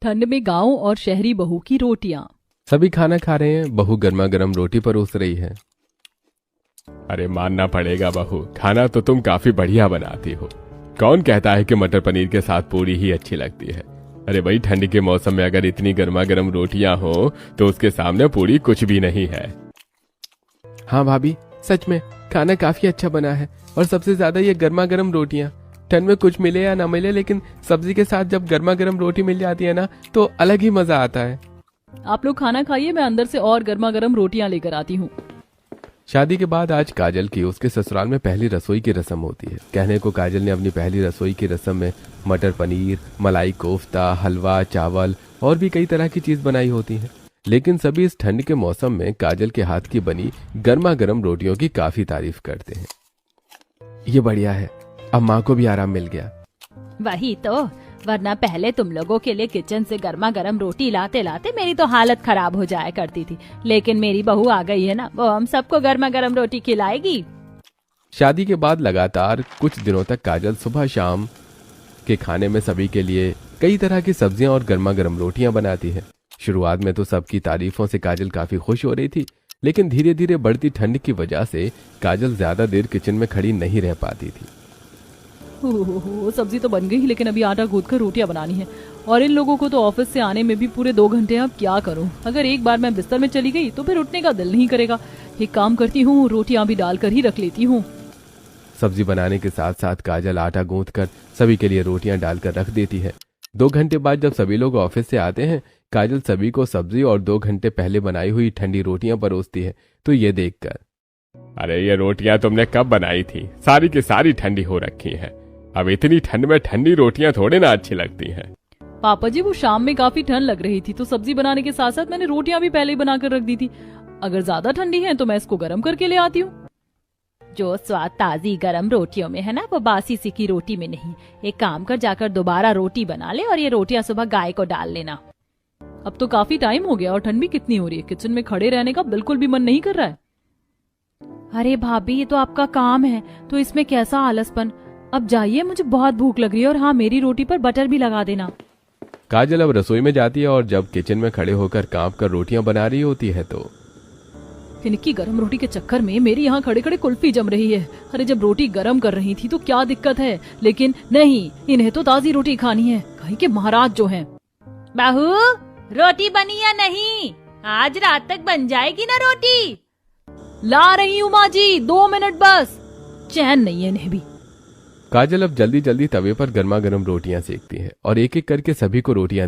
ठंड में गांव और शहरी बहू की रोटियां। सभी खाना खा रहे हैं। बहू गर्मा गर्म रोटी परोस रही है। अरे मानना पड़ेगा बहू, खाना तो तुम काफी बढ़िया बनाती हो। कौन कहता है कि मटर पनीर के साथ पूरी ही अच्छी लगती है। अरे भाई, ठंड के मौसम में अगर इतनी गर्मा गर्म रोटियां हो तो उसके सामने पूरी कुछ भी नहीं है। हाँ भाभी, सच में खाना काफी अच्छा बना है। और सबसे ज्यादा ये गर्मा गर्म रोटियां। ठंड में कुछ मिले या ना मिले, लेकिन सब्जी के साथ जब गर्मा गर्म रोटी मिल जाती है ना, तो अलग ही मजा आता है। आप लोग खाना खाइए, मैं अंदर से और गर्मा गर्म रोटियां लेकर आती हूँ। शादी के बाद आज काजल की उसके ससुराल में पहली रसोई की रस्म होती है। कहने को काजल ने अपनी पहली रसोई की रस्म में मटर पनीर, मलाई कोफ्ता, हलवा, चावल और भी कई तरह की चीज बनाई होती है। लेकिन सभी इस ठंड के मौसम में काजल के हाथ की बनी गर्मा गर्म रोटियों की काफी तारीफ करते हैं। ये बढ़िया है, अब माँ को भी आराम मिल गया। वही तो, वरना पहले तुम लोगों के लिए किचन से गर्मा गर्म रोटी लाते लाते मेरी तो हालत खराब हो जाया करती थी। लेकिन मेरी बहू आ गई है ना, वो हम सबको गर्मा गर्म रोटी खिलाएगी। शादी के बाद लगातार कुछ दिनों तक काजल सुबह शाम के खाने में सभी के लिए कई तरह की सब्जियां और गर्मा गर्म रोटियां बनाती है। शुरुआत में तो सबकी तारीफों से काजल काफी खुश हो रही थी, लेकिन धीरे धीरे बढ़ती ठंड की वजह से काजल ज्यादा देर किचन में खड़ी नहीं रह पाती थी। सब्जी तो बन गई, लेकिन अभी आटा गूंथ कर रोटियां बनानी है। और इन लोगों को तो ऑफिस से आने में भी पूरे 2 घंटे हैं। अब क्या करूं? अगर एक बार मैं बिस्तर में चली गई तो फिर उठने का दिल नहीं करेगा। एक काम करती हूँ, रोटियां भी डालकर ही रख लेती हूँ। सब्जी बनाने के साथ साथ काजल आटा गूंथ कर सभी के लिए रोटियां डालकर रख देती है। 2 घंटे बाद जब सभी लोग ऑफिस से आते हैं, काजल सभी को सब्जी और 2 घंटे पहले बनाई हुई ठंडी रोटियां परोसती है। तो ये देखकर, अरे ये रोटियां तुमने कब बनाई थी? सारी की सारी ठंडी हो रखी हैं। अब इतनी ठंड में ठंडी रोटियां थोड़े ना अच्छी लगती हैं। पापा जी, वो शाम में काफी ठंड लग रही थी, तो सब्जी बनाने के साथ साथ मैंने रोटियां भी पहले ही बनाकर रख दी थी। अगर ज्यादा ठंडी है तो मैं इसको गर्म करके ले आती हूँ। जो स्वाद ताजी गर्म रोटियों में है ना, वो बासी सिकी रोटी में नहीं। एक काम कर, जाकर दोबारा रोटी बना ले और ये रोटियां सुबह गाय को डाल लेना। अब तो काफी टाइम हो गया और ठंड भी कितनी हो रही है। किचन में खड़े रहने का बिल्कुल भी मन नहीं कर रहा है। अरे भाभी, ये तो आपका काम है, तो इसमें कैसा आलसपन। अब जाइए, मुझे बहुत भूख लग रही है। और हाँ, मेरी रोटी पर बटर भी लगा देना। काजल अब रसोई में जाती है और जब किचन में खड़े होकर कांप कर रोटियां बना रही होती है तो इनकी गर्म रोटी के चक्कर में मेरी यहाँ खड़े खड़े कुल्फी जम रही है। अरे जब रोटी गर्म कर रही थी तो क्या दिक्कत है, लेकिन नहीं, इन्हें तो ताजी रोटी खानी है, कहीं के महाराज जो हैं। बहू, रोटी बनी या नहीं? आज रात तक बन जाएगी ना रोटी? ला रही हूँ माँ जी, 2 मिनट बस। चैन नहीं है इन्हें भी। काजल अब जल्दी जल्दी तवे पर गर्मा गर्म रोटियां सेकती है और एक एक करके सभी को रोटियां दे